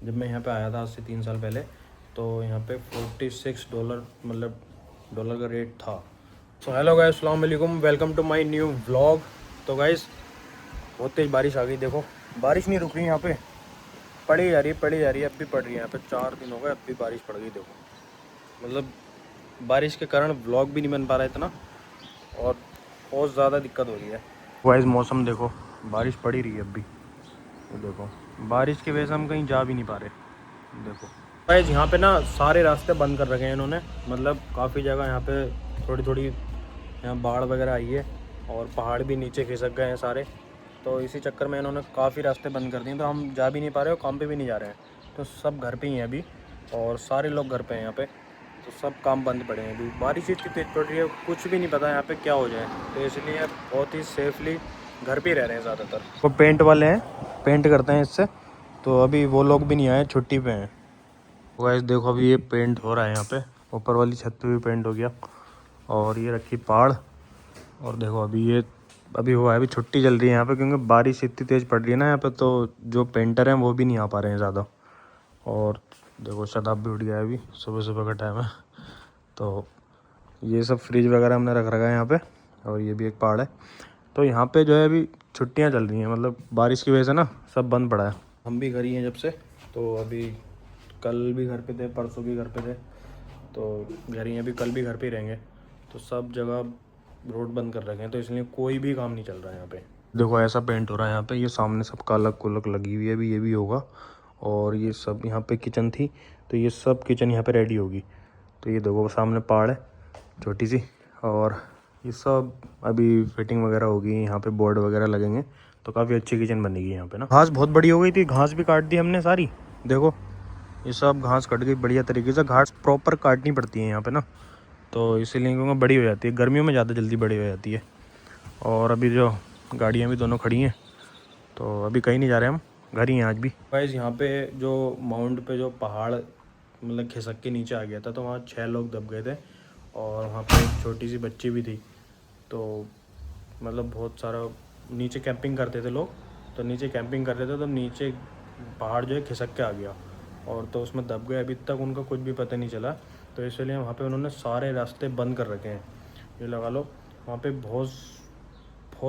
जब मैं यहाँ पे आया था आज से 3 साल पहले, तो यहाँ पे $46 मतलब डॉलर का रेट था। सो हेलो गाइस, अस्सलाम वालेकुम, welcome to my new vlog. तो गाइस बहुत तेज़ बारिश आ गई। देखो बारिश नहीं रुक रही, यहाँ पे पड़ी जा रही है, अब भी पड़ रही है। यहाँ पे 4 दिन हो गए, अब भी बारिश पड़ गई। देखो मतलब बारिश के कारण व्लॉग भी नहीं बन पा रहा है इतना, और बहुत ज़्यादा दिक्कत हो रही है। गाइस मौसम देखो, बारिश पड़ ही रही है अब भी। तो देखो बारिश की वजह से हम कहीं जा भी नहीं पा रहे। देखो गाइस यहाँ पे ना सारे रास्ते बंद कर रखे हैं इन्होंने, मतलब काफ़ी जगह यहाँ पे थोड़ी थोड़ी यहाँ बाढ़ वगैरह आई है, और पहाड़ भी नीचे खिसक गए हैं सारे। तो इसी चक्कर में इन्होंने काफ़ी रास्ते बंद कर दिए, तो हम जा भी नहीं पा रहे और काम पे भी नहीं जा रहे हैं। तो सब घर पे ही हैं अभी, और सारे लोग घर पे हैं यहाँ पे, तो सब काम बंद पड़े हैं अभी। बारिश इतनी तेज़ पड़ रही है, कुछ भी नहीं पता यहाँ पे क्या हो जाए, तो इसलिए बहुत ही सेफली घर पे ही रह रहे हैं ज़्यादातर। वो पेंट वाले हैं, पेंट करते हैं इससे, तो अभी वो लोग भी नहीं आए, छुट्टी पे हैं। गाइस देखो अभी ये पेंट हो रहा है यहाँ पे, ऊपर वाली छत पे भी पेंट हो गया, और ये रखी पहाड़। और देखो अभी हुआ है, अभी छुट्टी चल रही है यहाँ पे, क्योंकि बारिश इतनी तेज़ पड़ रही है ना यहाँ पे, तो जो पेंटर हैं वो भी नहीं आ पा रहे हैं ज़्यादा। और देखो शताब भी उठ गया है, अभी सुबह सुबह का टाइम है। तो ये सब फ्रिज वगैरह हमने रख रखा है यहाँ पे, और ये भी एक पहाड़ है। तो यहाँ पे जो है अभी छुट्टियाँ चल रही हैं, मतलब बारिश की वजह से ना सब बंद पड़ा है। हम भी घर ही हैं जब से, तो अभी कल भी घर पे थे, परसों भी घर पे थे, तो घर ही हैं अभी, कल भी घर पे ही रहेंगे। तो सब जगह रोड बंद कर रखे हैं, तो इसलिए कोई भी काम नहीं चल रहा है यहाँ पे। देखो ऐसा पेंट हो रहा है यहाँ पे, ये सामने सब कालक कुलक लगी हुई है अभी, ये भी होगा। और ये सब यहाँ पे किचन थी, तो ये सब किचन यहाँ पे रेडी होगी। तो ये देखो सामने पहाड़ है छोटी सी, और ये सब अभी फिटिंग वगैरह होगी, यहाँ पे बोर्ड वगैरह लगेंगे, तो काफ़ी अच्छी किचन बनेगी यहाँ पे ना। घास बहुत बड़ी हो गई थी, घास भी काट दी हमने सारी। देखो ये सब घास कट गई बढ़िया तरीके से, घास प्रॉपर काटनी पड़ती है यहाँ पे ना, तो इसीलिए क्योंकि बड़ी हो जाती है, गर्मियों में ज़्यादा जल्दी बड़ी हो जाती है। और अभी जो गाड़ियाँ भी दोनों खड़ी हैं, तो अभी कहीं नहीं जा रहे हम, घर ही हैं आज भी। गाइस यहाँ पे जो माउंट पे जो पहाड़ मतलब खिसक के नीचे आ गया था, तो वहाँ 6 लोग दब गए थे, और वहाँ पे एक छोटी सी बच्ची भी थी। तो मतलब बहुत सारा नीचे कैंपिंग करते थे लोग, तो नीचे कैंपिंग कर रहे थे, तो नीचे पहाड़ जो है खिसक के आ गया, और तो उसमें दब गए। अभी तक उनका कुछ भी पता नहीं चला, तो इसलिए वहाँ पे उन्होंने सारे रास्ते बंद कर रखे हैं। ये लगा लो वहाँ पे बहुत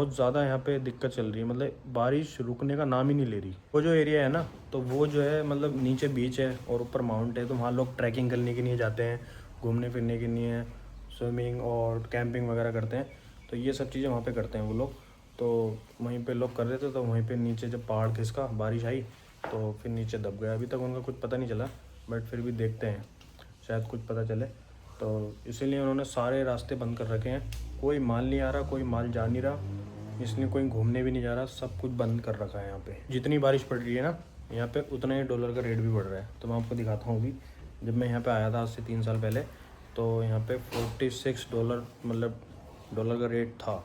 ज़्यादा यहाँ पे दिक्कत चल रही है, मतलब बारिश रुकने का नाम ही नहीं ले रही। वो जो एरिया है ना, तो वो जो है मतलब नीचे बीच है और ऊपर माउंट है, तो वहाँ लोग ट्रैकिंग करने के लिए जाते हैं, घूमने फिरने के लिए, स्विमिंग और कैंपिंग वगैरह करते हैं। तो ये सब चीज़ें वहाँ पे करते हैं वो लोग। तो वहीं पे लोग कर रहे थे, तो वहीं पे नीचे जब पहाड़ खिसका, बारिश आई, तो फिर नीचे दब गया। अभी तक उनका कुछ पता नहीं चला, बट फिर भी देखते हैं, शायद कुछ पता चले। तो इसीलिए उन्होंने सारे रास्ते बंद कर रखे हैं, कोई माल नहीं आ रहा, कोई माल जा नहीं रहा, इसलिए कोई घूमने भी नहीं जा रहा, सब कुछ बंद कर रखा है यहाँ पे। जितनी बारिश पड़ रही है ना यहाँ पे, उतना ही डॉलर का रेट भी बढ़ रहा है। तो मैं आपको दिखाता हूँ अभी, जब मैं यहाँ पे आया था आज से 3 साल पहले, तो यहाँ पे $46 मतलब डॉलर का रेट था,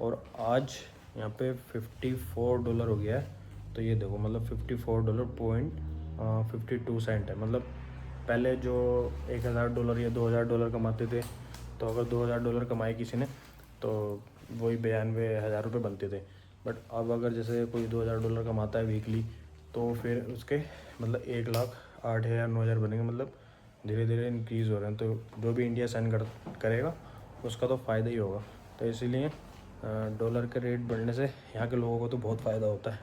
और आज यहाँ पे $54 हो गया है। तो ये देखो मतलब $54.52 है। मतलब पहले जो $1000 या $2000 कमाते थे, तो अगर $2000 कमाए किसी ने, तो वही 92,000 रुपये बनते थे। बट अब अगर जैसे कोई $2000 कमाता है वीकली, तो फिर उसके मतलब 1,08,000 9,000 बनेंगे। मतलब धीरे धीरे इंक्रीज़ हो रहे हैं, तो जो भी इंडिया साइन करेगा उसका तो फ़ायदा ही होगा। तो इसीलिए डॉलर के रेट बढ़ने से यहाँ के लोगों को तो बहुत फ़ायदा होता है।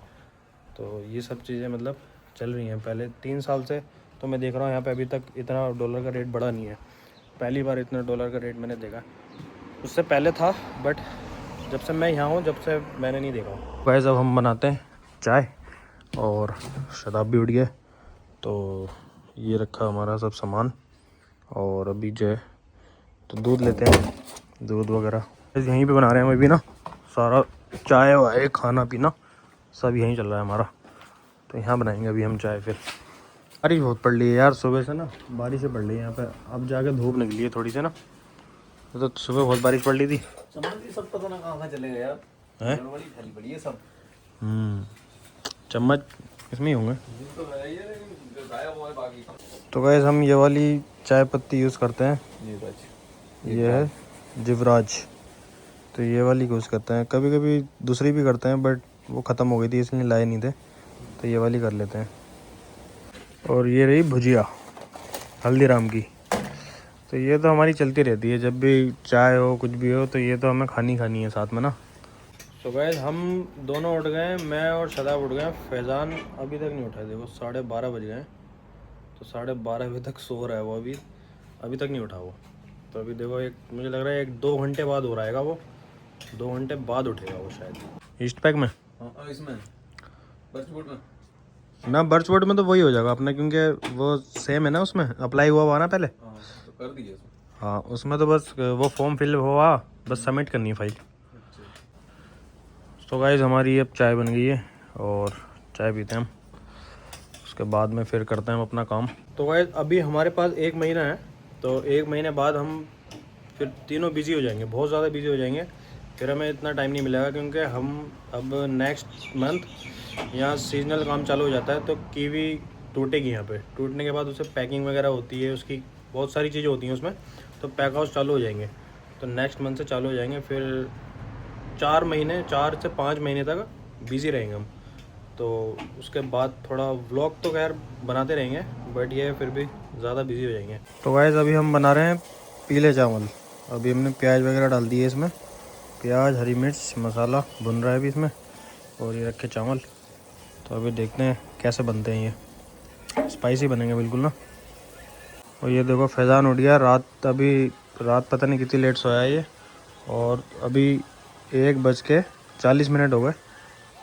तो ये सब चीज़ें मतलब चल रही हैं। पहले 3 साल से तो मैं देख रहा हूँ यहाँ पे अभी तक इतना डॉलर का रेट बढ़ा नहीं है। पहली बार इतना डॉलर का रेट मैंने देखा, उससे पहले था, बट जब से मैं यहाँ हूँ, जब से मैंने नहीं देखा। गाइस अब हम बनाते हैं चाय, और शराब भी उड़ गया, तो ये रखा हमारा सब सामान, और अभी जो है तो दूध लेते हैं, दूध वगैरह यहीं पे बना रहे हैं। हम अभी ना सारा चाय वाय खाना पीना सब यहीं चल रहा है हमारा, तो यहाँ बनाएंगे अभी हम चाय। फिर बारिश बहुत पड़ रही है यार, सुबह से ना बारिश पड़ रही है यहाँ पे, अब जाके धूप निकली है थोड़ी सी ना, तो सुबह बहुत बारिश पड़ रही थी। सब पता ना कहाँ चले गए यार, हैं बड़ी फैली पड़ी है सब। चम्मच इसमें ही होंगे। तो है ये जो गायब हुआ है बाकी। तो गैस हम ये वाली चाय पत्ती यूज़ करते हैं, ये है जिवराज, तो ये वाली यूज़ करते हैं। कभी कभी दूसरी भी करते हैं, बट वो ख़त्म हो गई थी इसलिए लाए नहीं थे, तो ये वाली कर लेते हैं। और ये रही भुजिया हल्दीराम की। तो ये तो हमारी चलती रहती है, जब भी चाय हो कुछ भी हो तो ये तो हमें खानी है साथ में ना। तो गाइस हम दोनों उठ गए, मैं और शदाब उठ गए। फैज़ान अभी तक नहीं उठा, देखो 12:30 बज गए। तो 12:30 बजे तक सो रहा है वो, अभी तक नहीं उठा वो। तो अभी देखो मुझे लग रहा है 1-2 घंटे बाद हो रहेगा वो, 2 घंटे बाद उठेगा वो शायद। ईस्ट पैक में हाँ इसमें बर्चवुड में ना, बर्चवुड में तो वही हो जाएगा अपना, क्योंकि वो सेम है ना, उसमें अप्लाई हुआ ना पहले। हाँ तो कर दिए इसमें। हाँ उसमें तो बस वो फॉर्म फिल हुआ, बस सबमिट करनी है फाइल। तो गाइस हमारी अब चाय बन गई है और चाय पीते हैं हम, उसके बाद में फिर करते हैं हम अपना काम। तो गाइस अभी हमारे पास 1 महीना है, तो 1 महीने बाद हम फिर तीनों बिज़ी हो जाएंगे, बहुत ज़्यादा बिज़ी हो जाएंगे। फिर हमें इतना टाइम नहीं मिलेगा, क्योंकि हम अब नेक्स्ट मंथ यहाँ सीजनल काम चालू हो जाता है। तो कीवी टूटेगी यहाँ पे, टूटने के बाद उसे पैकिंग वगैरह होती है, उसकी बहुत सारी चीज़ें होती हैं उसमें। तो पैक हाउस चालू हो जाएंगे, तो नेक्स्ट मंथ से चालू हो जाएंगे। फिर 4 से 5 महीने तक बिज़ी रहेंगे हम। तो उसके बाद थोड़ा व्लॉग तो खैर बनाते रहेंगे, बट ये फिर भी ज़्यादा बिज़ी हो जाएंगे। तो गाइस अभी हम बना रहे हैं पीले चावल। अभी हमने प्याज वगैरह डाल दिए इसमें, प्याज हरी मिर्च मसाला भुन रहा है अभी इसमें, और ये रखे चावल। तो अभी देखते हैं कैसे बनते हैं, ये स्पाइसी बनेंगे बिल्कुल ना। और ये देखो फैज़ान उठ गया, रात पता नहीं कितनी लेट सोया है ये, और अभी 1:40 हो गए।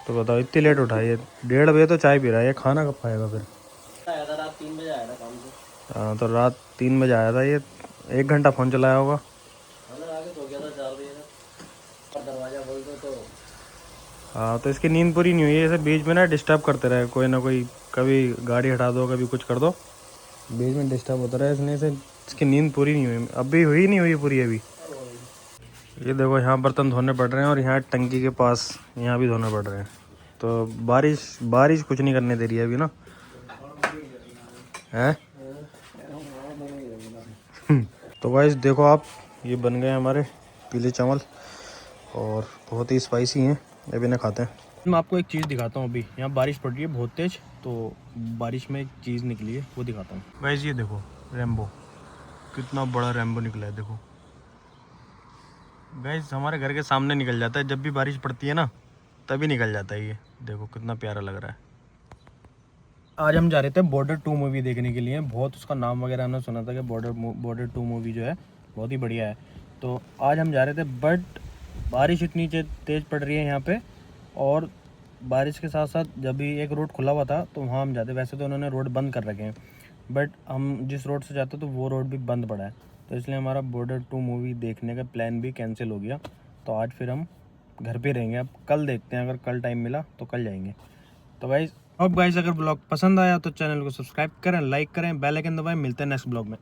तो बताओ इतनी लेट उठा है ये, 1:30 बजे तो चाय पी रहा है, ये खाना कब खाएगा फिर। आया था रात 3 बजे आया था काम से। हाँ तो रात 3 बजे आया था ये, 1 घंटा फ़ोन चलाया होगा। अंदर आके सो गया था 4 बजे तक, और दरवाजा खोल दो तो हाँ तो इसकी नींद पूरी नहीं हुई है, ऐसे बीच में ना डिस्टर्ब करते रहे कोई ना कोई, कभी गाड़ी हटा दो कभी कुछ कर दो, बीच में डिस्टर्ब होता रहा इसने से। इसकी नींद पूरी नहीं हुई, अभी नहीं हुई पूरी अभी। ये देखो यहाँ बर्तन धोने पड़ रहे हैं, और यहाँ टंकी के पास यहाँ भी धोने पड़ रहे हैं। तो बारिश कुछ नहीं करने दे रही है अभी ना, है। तो गाइस देखो आप, ये बन गए हमारे पीले चावल, और बहुत ही स्पाइसी हैं, अभी ना खाते हैं। मैं आपको एक चीज़ दिखाता हूँ। अभी यहाँ बारिश पड़ रही है बहुत तेज़, तो बारिश में एक चीज़ निकली है वो दिखाता हूँ। गाइस ये देखो रेम्बो, कितना बड़ा रेम्बो निकला है देखो। गाइस हमारे घर के सामने निकल जाता है, जब भी बारिश पड़ती है ना तभी निकल जाता है ये, देखो कितना प्यारा लग रहा है। आज हम जा रहे थे बॉर्डर 2 मूवी देखने के लिए, बहुत उसका नाम वगैरह हमने सुना था कि बॉर्डर 2 मूवी जो है बहुत ही बढ़िया है। तो आज हम जा रहे थे, बट बारिश इतनी तेज़ पड़ रही है यहाँ पे, और बारिश के साथ साथ जब भी एक रोड खुला हुआ था तो वहाँ हम जाते। वैसे तो उन्होंने रोड बंद कर रखे हैं, बट हम जिस रोड से जाते तो वो रोड भी बंद पड़ा है, तो इसलिए हमारा बॉर्डर 2 मूवी देखने का प्लान भी कैंसिल हो गया। तो आज फिर हम घर पे रहेंगे, अब कल देखते हैं, अगर कल टाइम मिला तो कल जाएंगे। तो गाइस अगर ब्लॉग पसंद आया तो चैनल को सब्सक्राइब करें, लाइक करें, बेल आइकन दबाएं। मिलते हैं नेक्स्ट ब्लॉग में।